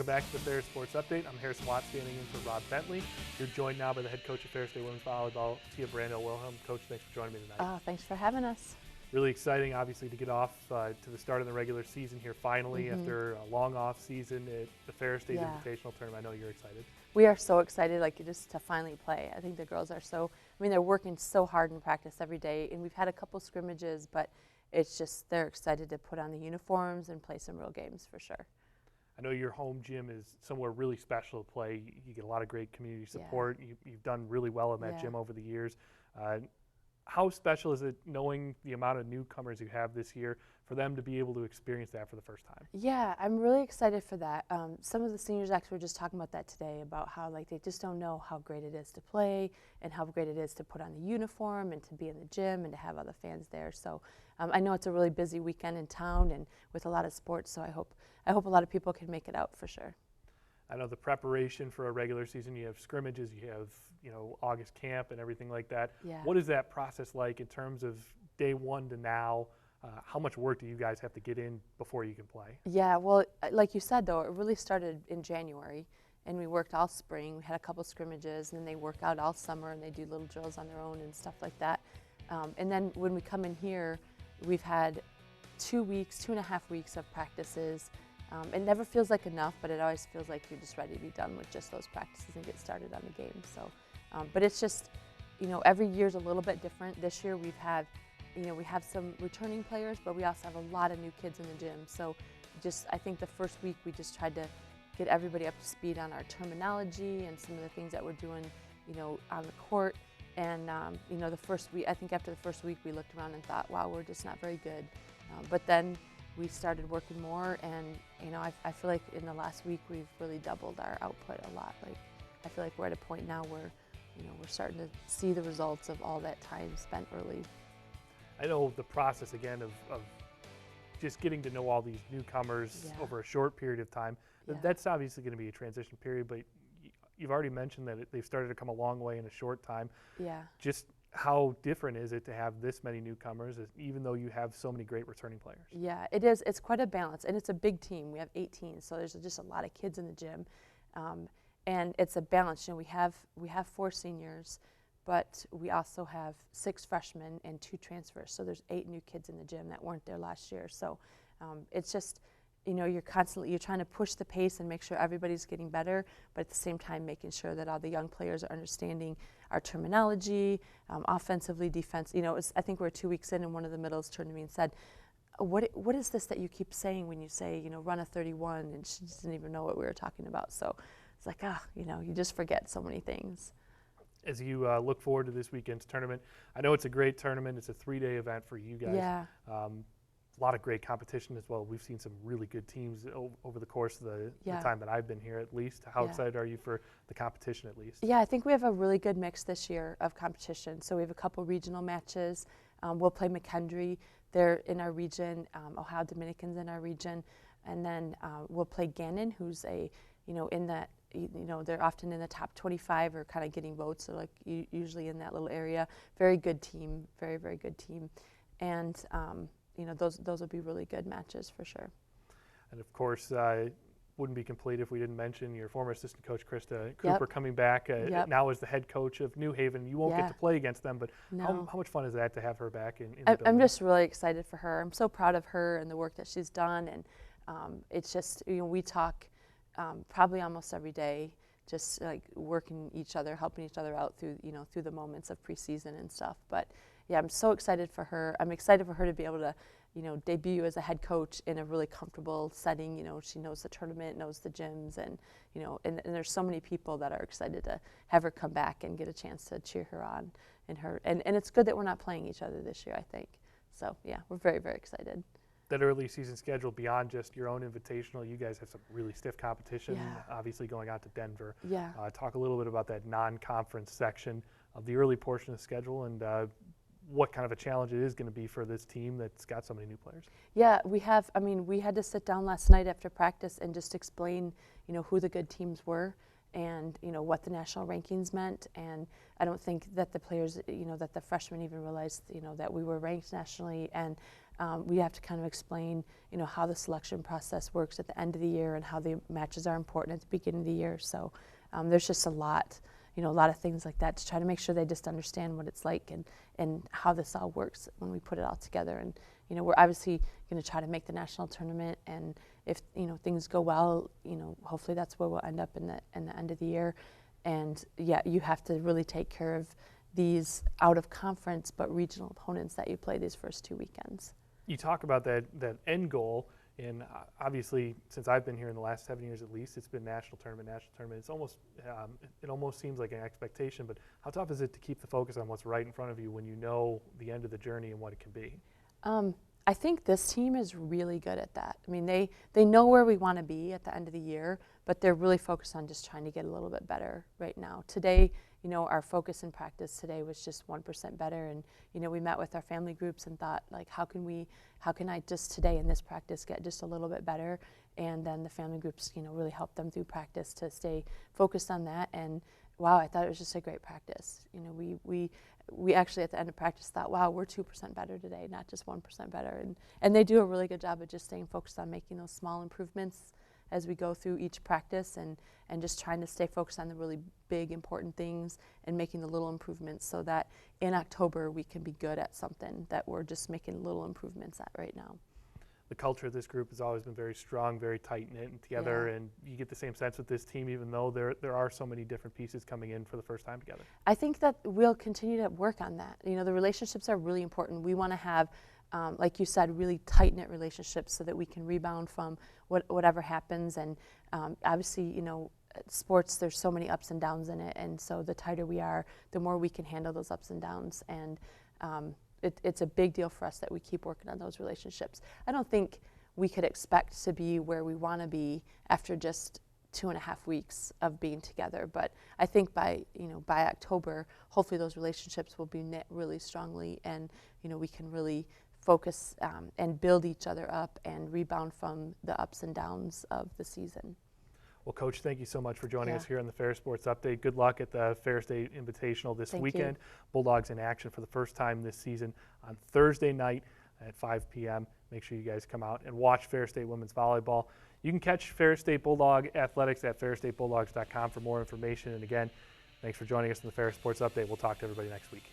Welcome back to the Ferris Sports Update. I'm Harrison Watt standing in for Rob Bentley. You're joined now by the head coach of Ferris Women's Volleyball, Tia Brandel-Wilhelm. Coach, thanks for joining me tonight. Thanks for having us. Really exciting, obviously, to get off to the start of the regular season here finally after a long off season at the Ferris State Invitational Tournament. I know you're excited. We are so excited, just to finally play. I think the girls are they're working so hard in practice every day, and we've had a couple scrimmages, but it's just they're excited to put on the uniforms and play some real games for sure. I know your home gym is somewhere really special to play. You get a lot of great community support. You've done really well in that gym over the years. How special is it knowing the amount of newcomers you have this year for them to be able to experience that for the first time? Yeah, I'm really excited for that. Some of the seniors actually were just talking about that today, about how they just don't know how great it is to play and how great it is to put on the uniform and to be in the gym and to have other fans there. So I know it's a really busy weekend in town and with a lot of sports, so I hope a lot of people can make it out for sure. I know the preparation for a regular season, you have scrimmages, you have August camp and everything like that. Yeah. What is that process like in terms of day one to now? How much work do you guys have to get in before you can play? Yeah, well, like you said, though, it really started in January, and we worked all spring. We had a couple scrimmages, and then they work out all summer, and they do little drills on their own and stuff like that. And then when we come in here, we've had 2.5 weeks of practices. It never feels like enough, but it always feels like you're just ready to be done with just those practices and get started on the game. So, but it's just, every year's a little bit different. This year we have some returning players, but we also have a lot of new kids in the gym. So I think the first week we just tried to get everybody up to speed on our terminology and some of the things that we're doing, on the court. And, the first week, I think after the first week we looked around and thought, wow, we're just not very good. But then we started working more, and I feel like in the last week we've really doubled our output a lot. I feel like we're at a point now where we're starting to see the results of all that time spent early. I know the process again of just getting to know all these newcomers over a short period of time. That's obviously going to be a transition period, but you've already mentioned that they've started to come a long way in a short time. Yeah. Just how different is it to have this many newcomers, even though you have so many great returning players? Yeah, it is. It's quite a balance, and it's a big team. We have 18, so there's just a lot of kids in the gym, and it's a balance. We have 4 seniors, but we also have 6 freshmen and 2 transfers. So there's 8 new kids in the gym that weren't there last year. So it's just, you're trying to push the pace and make sure everybody's getting better, but at the same time making sure that all the young players are understanding our terminology, offensively, defense. I think we're 2 weeks in, and one of the middles turned to me and said, what is this that you keep saying when you say, run a 31? And she just didn't even know what we were talking about. So it's like, you just forget so many things. As you look forward to this weekend's tournament, I know it's a great tournament. It's a 3-day event for you guys. Yeah. A lot of great competition as well. We've seen some really good teams over the course of the time that I've been here, at least. How excited are you for the competition, at least? Yeah, I think we have a really good mix this year of competition. So we have a couple regional matches. We'll play McKendree. They're in our region. Ohio Dominicans in our region. And then we'll play Gannon, who's they're often in the top 25 or kind of getting votes. So usually in that little area. Very good team, very, very good team. And those will be really good matches for sure. And of course, wouldn't be complete if we didn't mention your former assistant coach, Kristen Cooper, coming back now as the head coach of New Haven. You won't get to play against them, but how much fun is that to have her back in the building? I'm just really excited for her. I'm so proud of her and the work that she's done. And it's just, we talk probably almost every day, just working each other, helping each other out through the moments of preseason and stuff. But yeah, I'm so excited for her. I'm excited for her to be able to, debut as a head coach in a really comfortable setting. She knows the tournament, knows the gyms, and and there's so many people that are excited to have her come back and get a chance to cheer her on. And it's good that we're not playing each other this year, I think. So yeah, we're very, very excited. That early season schedule, beyond just your own invitational, you guys have some really stiff competition, obviously going out to Denver. Yeah. Talk a little bit about that non-conference section of the early portion of the schedule and what kind of a challenge it is going to be for this team that's got so many new players. Yeah, we had to sit down last night after practice and just explain, who the good teams were and, what the national rankings meant. And I don't think that the players, that the freshmen even realized, that we were ranked nationally. And we have to kind of explain, how the selection process works at the end of the year and how the matches are important at the beginning of the year. So there's just a lot of things like that to try to make sure they just understand what it's like and how this all works when we put it all together. And we're obviously going to try to make the national tournament, and if things go well, hopefully that's where we'll end up in the end of the year. And yeah, you have to really take care of these out of conference but regional opponents that you play these first 2 weekends. You talk about that end goal, and obviously since I've been here in the last 7 years at least, it's been national tournament. It's almost it almost seems like an expectation, but how tough is it to keep the focus on what's right in front of you when you know the end of the journey and what it can be? I think this team is really good at that. I mean, they know where we want to be at the end of the year, but they're really focused on just trying to get a little bit better right now. Today, our focus in practice today was just 1% better, and we met with our family groups and thought, like, how can I just today in this practice get just a little bit better? And then the family groups, really helped them through practice to stay focused on that. And wow, I thought it was just a great practice. We actually at the end of practice thought, wow, we're 2% better today, not just 1% better. And they do a really good job of just staying focused on making those small improvements as we go through each practice, and just trying to stay focused on the really big important things and making the little improvements so that in October we can be good at something that we're just making little improvements at right now. The culture of this group has always been very strong, very tight-knit and together, and you get the same sense with this team, even though there are so many different pieces coming in for the first time together. I think that we'll continue to work on that. The relationships are really important. We want to have, like you said, really tight-knit relationships so that we can rebound from whatever happens. And obviously, sports, there's so many ups and downs in it, and so the tighter we are, the more we can handle those ups and downs. And it's a big deal for us that we keep working on those relationships. I don't think we could expect to be where we want to be after just 2.5 weeks of being together, but I think by October, hopefully those relationships will be knit really strongly, and we can really focus and build each other up and rebound from the ups and downs of the season. Well, Coach, thank you so much for joining us here on the Ferris Sports Update. Good luck at the Ferris Day Invitational this weekend. Bulldogs in action for the first time this season on Thursday night at 5 p.m. Make sure you guys come out and watch Ferris State Women's Volleyball. You can catch Ferris State Bulldog Athletics at ferrisstatebulldogs.com for more information. And again, thanks for joining us in the Ferris Sports Update. We'll talk to everybody next week.